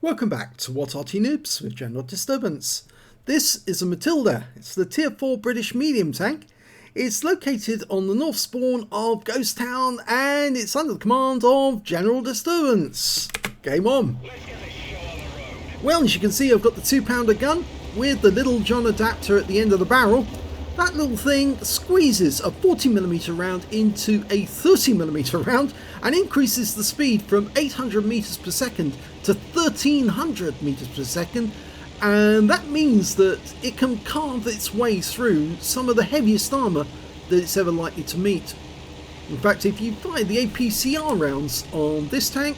Welcome back to What Arty Noobs with General Disturbance. This is a Matilda. It's the Tier 4 British medium tank. It's located on the north spawn of Ghost Town and it's under the command of General Disturbance. Game on. Well, as you can see, I've got the 2-pounder gun with the Little John adapter at the end of the barrel. That little thing squeezes a 40mm round into a 30mm round and increases the speed from 800 meters per second to 1300 meters per second, and that means that it can carve its way through some of the heaviest armour that it's ever likely to meet. In fact, if you fire the APCR rounds on this tank,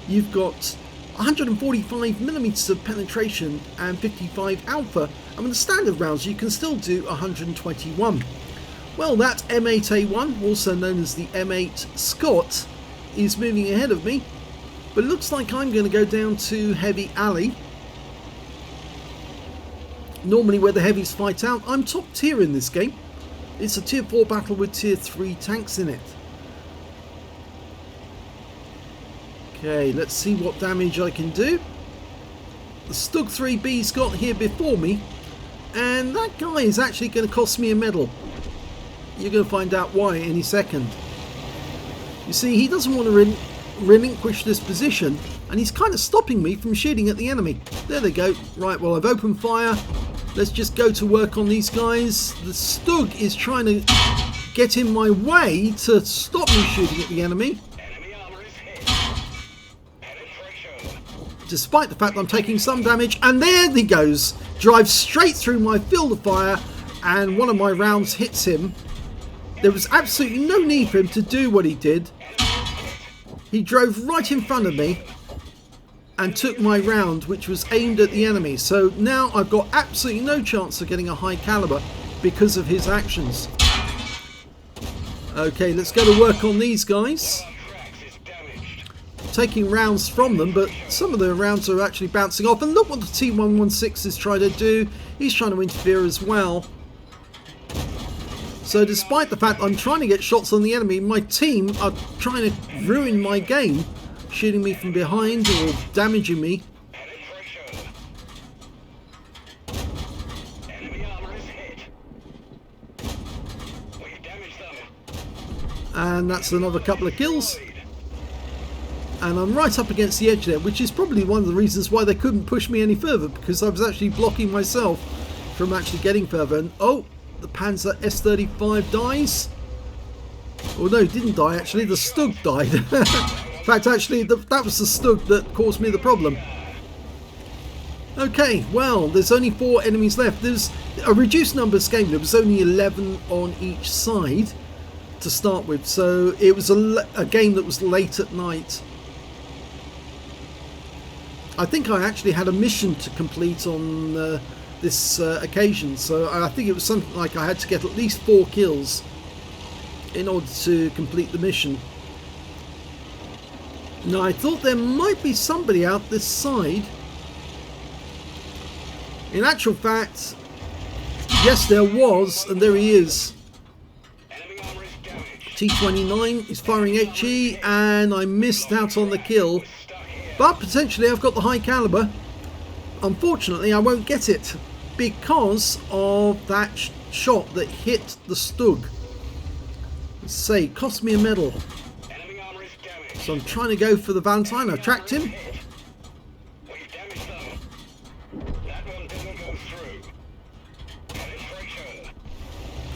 you've got 145mm of penetration and 55 alpha, and with the standard rounds you can still do 121. Well, that M8A1, also known as the M8 Scott, is moving ahead of me, but it looks like I'm going to go down to Heavy Alley. Normally where the heavies fight out, I'm top tier in this game. It's a tier 4 battle with tier 3 tanks in it. Okay, let's see what damage I can do. The Stug 3B's got here before me, and that guy is actually going to cost me a medal. You're going to find out why any second. You see, he doesn't want to relinquish this position, and he's kind of stopping me from shooting at the enemy. There they go. Right, well, I've opened fire. Let's just go to work on these guys. The Stug is trying to get in my way to stop me shooting at the enemy, despite the fact I'm taking some damage, and there he goes, drives straight through my field of fire, and one of my rounds hits him. There was absolutely no need for him to do what he did. He drove right in front of me and took my round, which was aimed at the enemy. So now I've got absolutely no chance of getting a high caliber because of his actions. Okay, let's go to work on these guys. Taking rounds from them, but some of the rounds are actually bouncing off, and look what the T116 is trying to do. He's trying to interfere as well. So despite the fact I'm trying to get shots on the enemy, my team are trying to ruin my game, shooting me from behind or damaging me. And that's another couple of kills. And I'm right up against the edge there, which is probably one of the reasons why they couldn't push me any further, because I was actually blocking myself from actually getting further. And oh, the Panzer S35 dies. Oh no, it didn't die actually, the Stug died. In fact, actually, that was the Stug that caused me the problem. Okay, well, there's only 4 enemies left. There's a reduced numbers game. There was only 11 on each side to start with, so it was a game that was late at night. I think I actually had a mission to complete on this occasion, so I think it was something like I had to get at least 4 kills in order to complete the mission. Now, I thought there might be somebody out this side. In actual fact, yes, there was, and there he is. T29 is firing HE, and I missed out on the kill. But potentially I've got the high caliber. Unfortunately, I won't get it because of that shot that hit the Stug. Let's say, it cost me a medal. So I'm trying to go for the Valentine. I tracked him.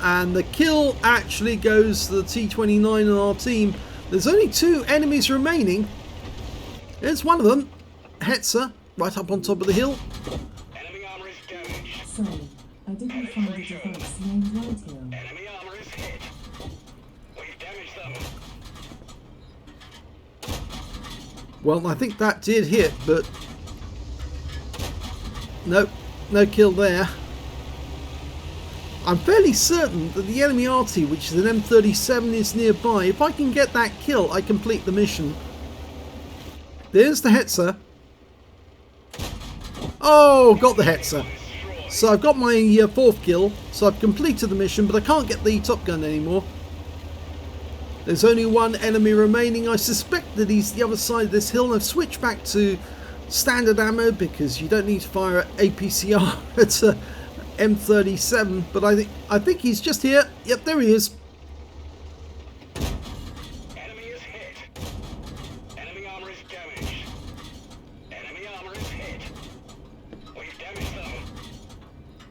And the kill actually goes to the T29 on our team. There's only 2 enemies remaining. There's one of them, Hetzer, right up on top of the hill. Enemy armor is damaged. Sorry, I didn't find the device named right here. Enemy armor is hit. We've damaged them. Well, I think that did hit, but nope, no kill there. I'm fairly certain that the enemy Arty, which is an M37, is nearby. If I can get that kill, I complete the mission. There's the Hetzer. Oh, got the Hetzer. So I've got my 4th kill. So I've completed the mission, but I can't get the Top Gun anymore. There's only 1 enemy remaining. I suspect that he's the other side of this hill. I've switched back to standard ammo because you don't need to fire APCR at a M37, but I think he's just here. Yep, there he is. Enemy is hit. Enemy armor is damaged. Enemy armor is hit. We've damaged them.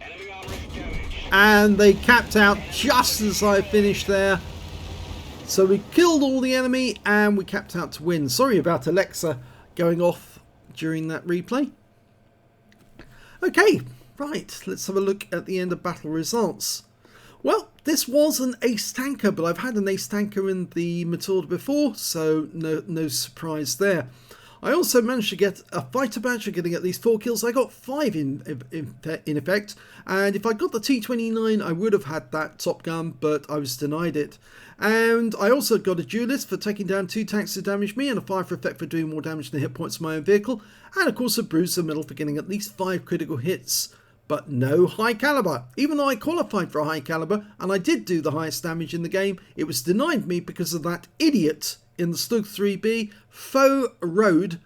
Enemy armor is damaged. And they capped out just as I finished there. So we killed all the enemy and we capped out to win. Sorry about Alexa going off during that replay. Okay, right, let's have a look at the end of battle results. Well, this was an ace tanker, but I've had an ace tanker in the Matilda before, so no surprise there. I also managed to get a fighter badge for getting at least 4 kills. I got 5 in effect, and if I got the T29 I would have had that Top Gun, but I was denied it. And I also got a duelist for taking down 2 tanks to damage me, and a fire for effect for doing more damage than hit points of my own vehicle, and of course a bruiser medal for getting at least 5 critical hits. But no high caliber. Even though I qualified for a high caliber and I did do the highest damage in the game, it was denied me because of that idiot in the Stug 3B faux road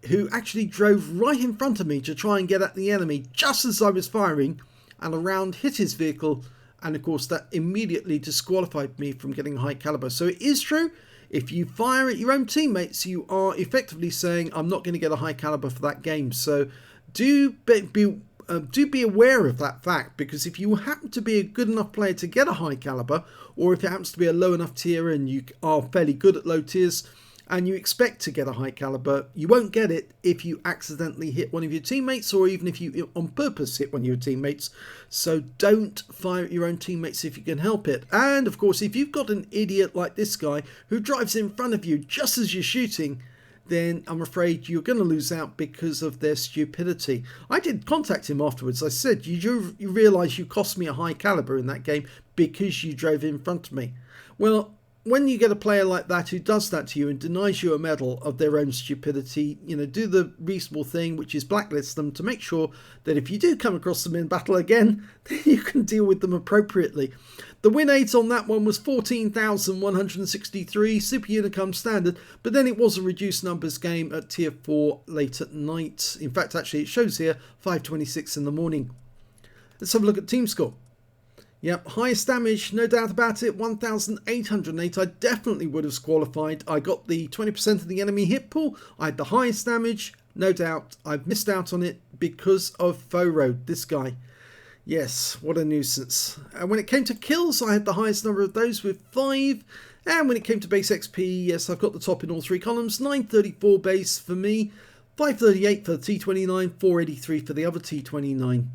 who actually drove right in front of me to try and get at the enemy just as I was firing, and a round hit his vehicle, and of course that immediately disqualified me from getting high caliber. So it is true, if you fire at your own teammates you are effectively saying I'm not going to get a high caliber for that game. So do be aware of that fact, because if you happen to be a good enough player to get a high caliber, or if it happens to be a low enough tier and you are fairly good at low tiers and you expect to get a high caliber, you won't get it if you accidentally hit one of your teammates, or even if you on purpose hit one of your teammates. So don't fire at your own teammates if you can help it. And of course, if you've got an idiot like this guy who drives in front of you just as you're shooting, then I'm afraid you're going to lose out because of their stupidity. I did contact him afterwards. I said, you realise you cost me a high caliber in that game because you drove in front of me. Well, when you get a player like that who does that to you and denies you a medal of their own stupidity, you know, do the reasonable thing, which is blacklist them to make sure that if you do come across them in battle again, then you can deal with them appropriately. The win rate on that one was 14,163, Super Unicum standard, but then it was a reduced numbers game at tier 4 late at night. In fact, actually it shows here 5:26 in the morning. Let's have a look at team score. Yep, highest damage, no doubt about it, 1,808. I definitely would have qualified. I got the 20% of the enemy hit pool. I had the highest damage, no doubt. I've missed out on it because of Faux Road, this guy. Yes, what a nuisance. And when it came to kills, I had the highest number of those with 5. And when it came to base XP, yes, I've got the top in all 3 columns. 934 base for me, 538 for the T29, 483 for the other T29.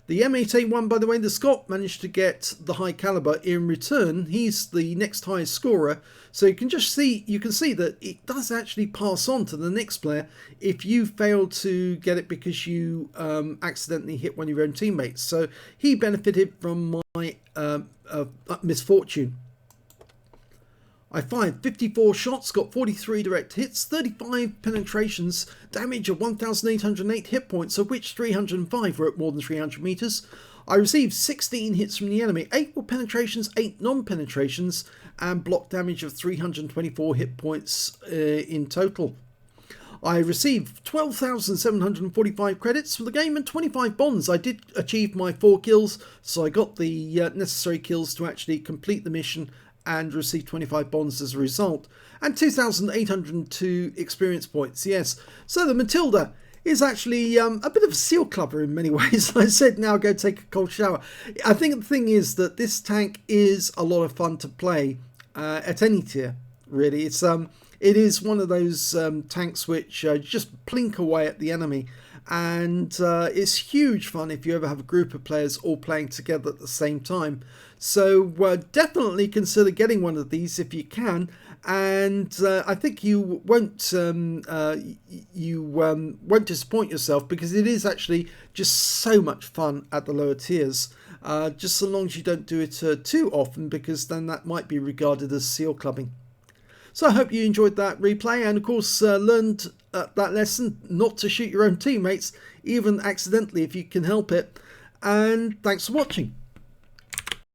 The M8A1, by the way, the Scot managed to get the high caliber in return. He's the next highest scorer. So you can see that it does actually pass on to the next player if you fail to get it because you accidentally hit one of your own teammates. So he benefited from my misfortune. I fired 54 shots, got 43 direct hits, 35 penetrations, damage of 1,808 hit points, of which 305 were at more than 300 meters. I received 16 hits from the enemy, 8 were penetrations, 8 non-penetrations, and block damage of 324 hit points in total. I received 12,745 credits for the game and 25 bonds. I did achieve my 4 kills, so I got the necessary kills to actually complete the mission and received 25 bonds as a result, and 2,802 experience points. Yes, so the Matilda is actually a bit of a seal clubber in many ways. I said now go take a cold shower. I think the thing is that this tank is a lot of fun to play at any tier, really. It is one of those tanks which just plink away at the enemy, and it's huge fun if you ever have a group of players all playing together at the same time. So definitely consider getting one of these if you can, and I think you won't disappoint yourself, because it is actually just so much fun at the lower tiers, just so long as you don't do it too often, because then that might be regarded as seal clubbing. So I hope you enjoyed that replay, and of course learned that lesson not to shoot your own teammates, even accidentally if you can help it. And thanks for watching.